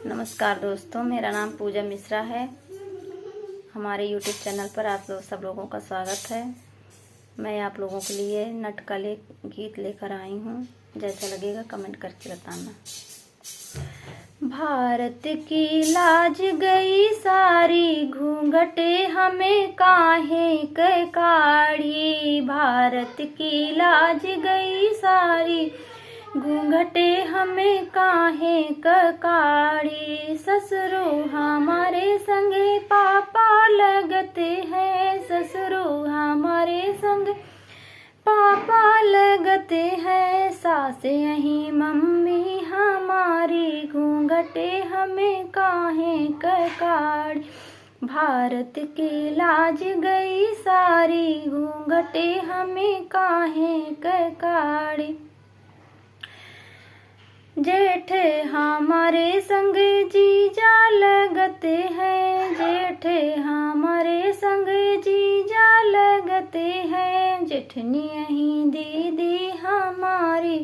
नमस्कार दोस्तों, मेरा नाम पूजा मिश्रा है। हमारे यूट्यूब चैनल पर आप लोग सब लोगों का स्वागत है। मैं आप लोगों के लिए नटकले गीत लेकर आई हूँ। जैसा लगेगा कमेंट करके बताना। भारत की लाज गई सारी, घूंघटे हमें काहे के काढ़ी। भारत की लाज गई सारी, घूंघटे हमें काहे काढ़ी। ससुरो हमारे संगे पापा लगते हैं, ससुरो हमारे संग पापा लगते हैं। सासे यही मम्मी हमारी, घूंघटे हमें काहे काढ़ी। भारत की लाज गई सारी, घूंघटे हमें काहे काढ़ी। जेठ हमारे संग जीजा लगते हैं, जेठ हमारे संग जीजा लगते हैं। जेठनी यही दीदी हमारी,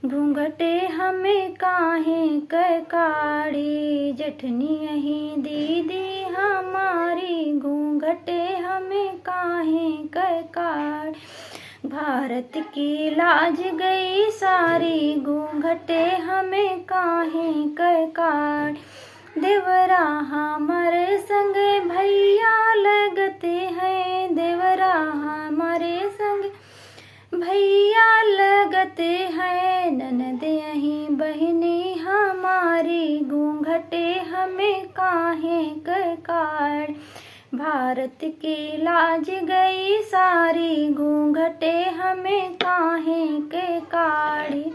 घूंघटे हमें काहे काढ़ी। जेठनी यही दीदी हमारी, घूंघटे हमें काहे काढ़ी। भारत की लाज गई सारी, घूंघटे हमें काहे काढ़ी। देवरा हमारे संग भैया लगते हैं, देवरा हमारे संग भैया लगते हैं। ननद यही बहनी हमारी, घूंघटे हमें काहे काढ़ी। भारत की लाज गई सारी, घूंघटे हमें काहे काढ़ी।